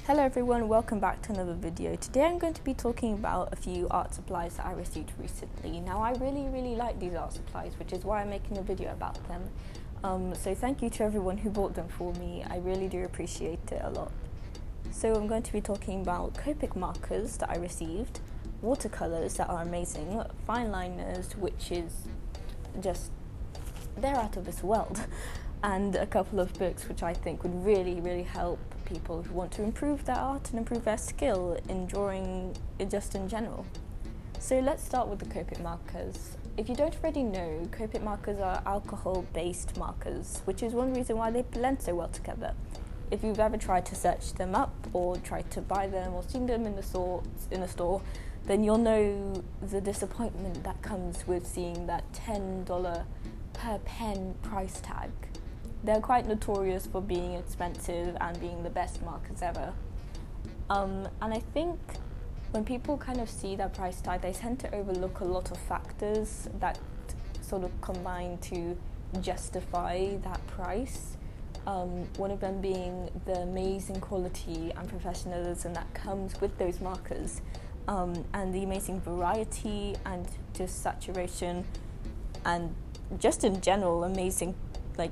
Hello everyone, welcome back to another video. Today I'm going to be talking about a few art supplies that I received recently. Now I really like these art supplies, which is why I'm making a video about them. So thank you to everyone who bought them for me. I really do appreciate it a lot. So I'm going to be talking about Copic Markers that I received, Watercolors that are amazing, Fineliners, which is just, they're out of this world, and a couple of books which I think would really help people who want to improve their art and improve their skill in drawing just in general. So let's start with the Copic markers. If you don't already know, Copic markers are alcohol-based markers, which is one reason why they blend so well together. If you've ever tried to search them up or tried to buy them or seen them in a store, then you'll know the disappointment that comes with seeing that $10 per pen price tag. They're quite notorious for being expensive and being the best markers ever. And I think when people kind of see that price tag, they tend to overlook a lot of factors that sort of combine to justify that price. One of them being the amazing quality and professionalism that comes with those markers, and the amazing variety and just saturation and just in general amazing, like,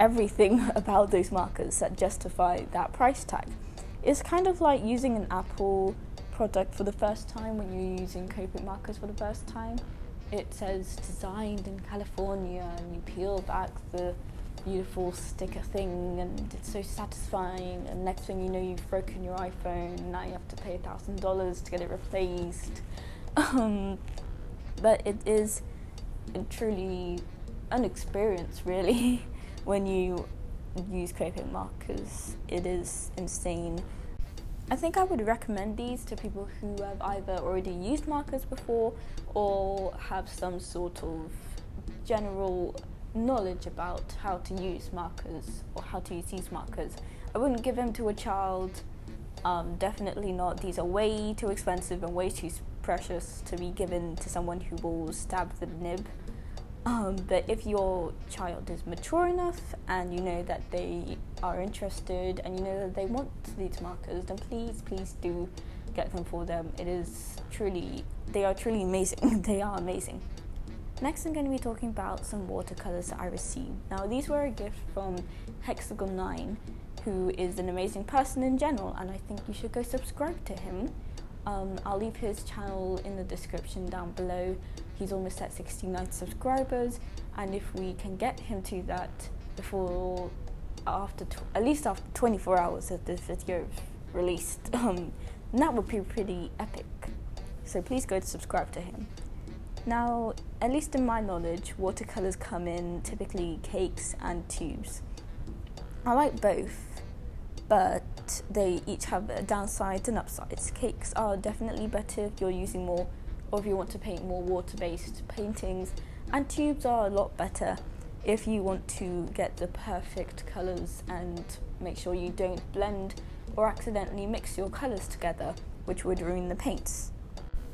everything about those markers that justify that price tag. It's kind of like using an Apple product for the first time when you're using Copic markers for the first time. It says designed in California and you peel back the beautiful sticker thing and it's so satisfying, and next thing you know you've broken your iPhone and now you have to pay $1,000 to get it replaced. But it is truly an experience really. When you use Copic markers, it is insane. I think I would recommend these to people who have either already used markers before or have some sort of general knowledge about how to use markers or how to use these markers. I wouldn't give them to a child, definitely not. These are way too expensive and way too precious to be given to someone who will stab the nib. But if your child is mature enough and you know that they are interested and you know that they want these markers, then please do get them for them. They are truly amazing. They are amazing. Next I'm going to be talking about some watercolors that I received. Now these were a gift from Hexagon9, who is an amazing person in general, and I think you should go subscribe to him. I'll leave his channel in the description down below. He's almost at 69 subscribers, and if we can get him to that at least after 24 hours of this video released, that would be pretty epic. So please go to subscribe to him. Now, at least in my knowledge, watercolors come in typically cakes and tubes. I like both, but they each have downsides and upsides. Cakes are definitely better if you're using more, or if you want to paint more water-based paintings, and tubes are a lot better if you want to get the perfect colours and make sure you don't blend or accidentally mix your colours together, which would ruin the paints.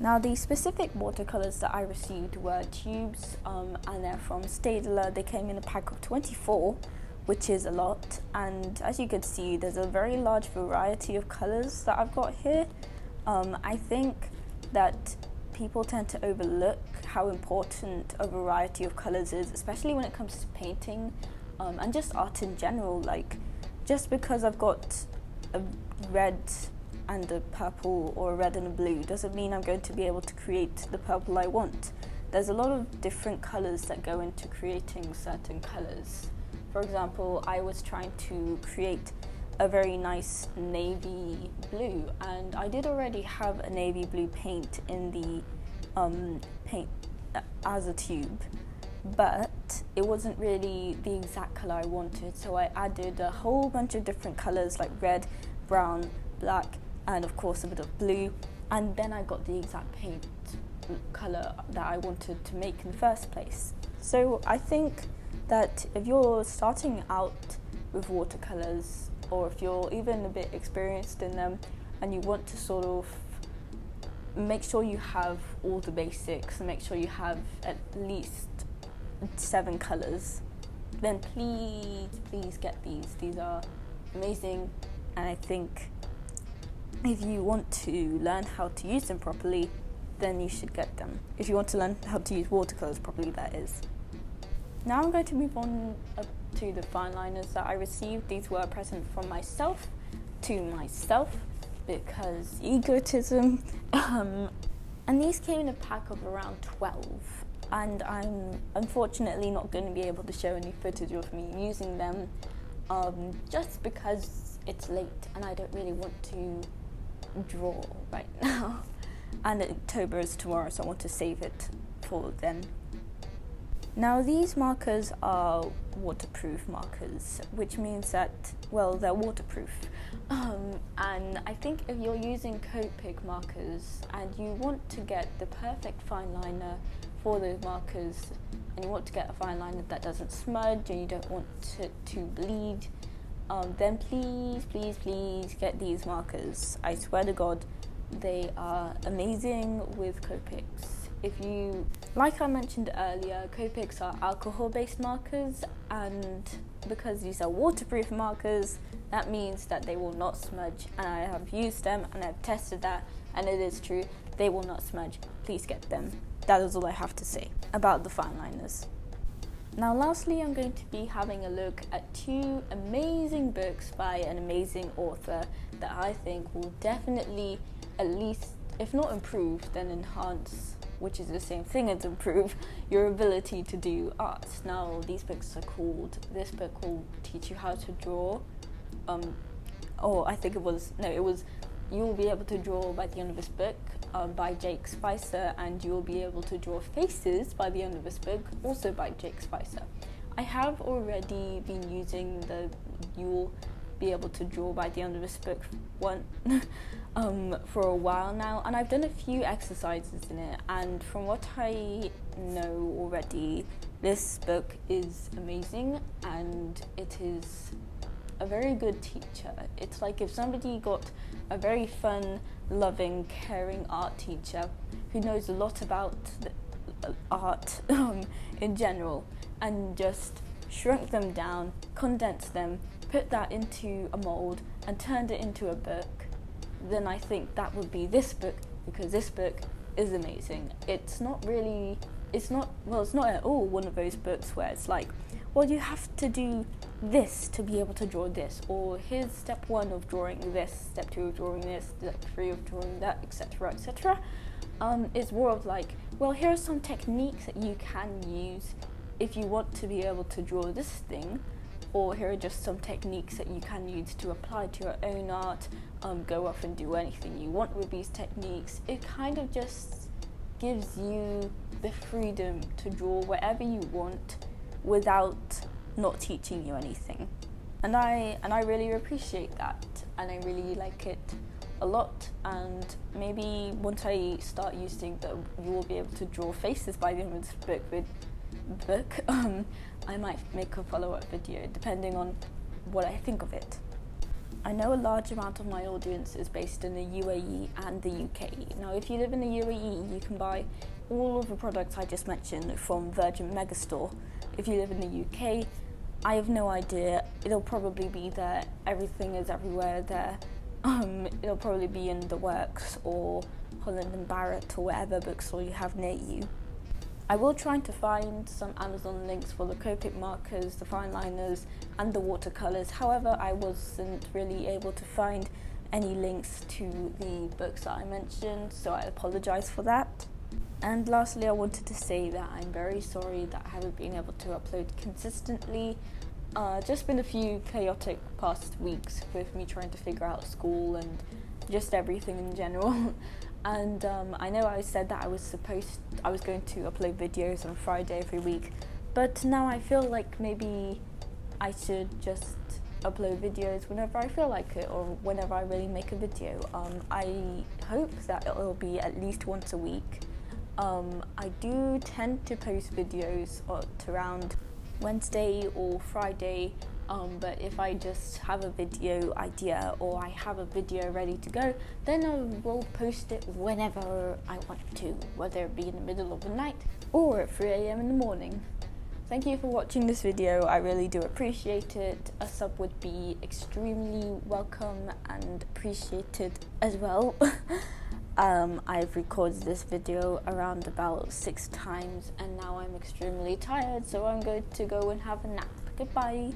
Now the specific watercolours that I received were tubes, and they're from Staedtler. They came in a pack of 24, which is a lot, and as you can see there's a very large variety of colours that I've got here. I think that people tend to overlook how important a variety of colours is, especially when it comes to painting, and just art in general. Like, just because I've got a red and a purple or a red and a blue doesn't mean I'm going to be able to create the purple I want. There's a lot of different colours that go into creating certain colours. For example, I was trying to create a very nice navy blue, and I did already have a navy blue paint in the paint as a tube, but it wasn't really the exact colour I wanted, so I added a whole bunch of different colours like red, brown, black, and of course a bit of blue, and then I got the exact paint colour that I wanted to make in the first place. So I think that if you're starting out with watercolours, or if you're even a bit experienced in them and you want to sort of make sure you have all the basics and make sure you have at least 7 colours, then please get these. These are amazing, and I think if you want to learn how to use them properly, then you should get them. If you want to learn how to use watercolors properly, that is. Now I'm going to move on up to the Fineliners that I received. These were a present from myself to myself because egotism. And these came in a pack of around 12. And I'm unfortunately not going to be able to show any footage of me using them just because it's late and I don't really want to draw right now. And October is tomorrow, so I want to save it for then. Now these markers are waterproof markers, which means that, well, they're waterproof. And I think if you're using Copic markers and you want to get the perfect fineliner for those markers, and you want to get a fineliner that doesn't smudge and you don't want it to bleed, then please get these markers. I swear to God, they are amazing with Copics. If you, like I mentioned earlier, Copics are alcohol-based markers, and because these are waterproof markers, that means that they will not smudge, and I have used them and I've tested that, and it is true, they will not smudge. Please get them. That is all I have to say about the Fineliners. Now lastly, I'm going to be having a look at 2 amazing books by an amazing author that I think will definitely, at least, if not improve, then enhance, which is the same thing as improve, your ability to do art. Now these books are called, this book will teach you how to draw, You Will Be Able to Draw by the End of This Book, by Jake Spicer, and You Will Be Able to Draw Faces by the End of This Book, also by Jake Spicer. I have already been using the You Will Be Able to Draw by the End of This Book one for a while now, and I've done a few exercises in it, and from what I know already, this book is amazing and it is a very good teacher. It's like if somebody got a very fun, loving, caring art teacher who knows a lot about art in general, and just shrunk them down, condensed them, put that into a mold and turned it into a book, then I think that would be this book, because this book is amazing. It's not at all one of those books where it's like, well, you have to do this to be able to draw this, or here's step 1 of drawing this, step 2 of drawing this, step 3 of drawing that, etc., etc. It's more of like, well, here are some techniques that you can use if you want to be able to draw this thing, or here are just some techniques that you can use to apply to your own art. Go off and do anything you want with these techniques. It kind of just gives you the freedom to draw whatever you want without not teaching you anything. And I really appreciate that, and I really like it a lot. And maybe once I start using the You Will Be Able to Draw Faces by the end of this book, I might make a follow-up video depending on what I think of it. I know a large amount of my audience is based in the UAE and the UK. Now, if you live in the UAE, you can buy all of the products I just mentioned from Virgin Megastore. If you live in the UK, I have no idea. It'll probably be there. Everything is everywhere there. It'll probably be in The Works or Holland and Barrett or whatever bookstore you have near you. I will try to find some Amazon links for the Copic Markers, the Fineliners and the Watercolors. However, I wasn't really able to find any links to the books that I mentioned, so I apologise for that. And lastly, I wanted to say that I'm very sorry that I haven't been able to upload consistently. Just been a few chaotic past weeks with me trying to figure out school and just everything in general. And I know I said that I was going to upload videos on Friday every week, but now I feel like maybe I should just upload videos whenever I feel like it, or whenever I really make a video. I hope that it will be at least once a week. I do tend to post videos around Wednesday or Friday, but if I just have a video idea or I have a video ready to go, then I will post it whenever I want to, whether it be in the middle of the night or at 3 a.m. in the morning. Thank you for watching this video. I really do appreciate it. A sub would be extremely welcome and appreciated as well. I've recorded this video around about 6 times and now I'm extremely tired, so I'm going to go and have a nap. Goodbye.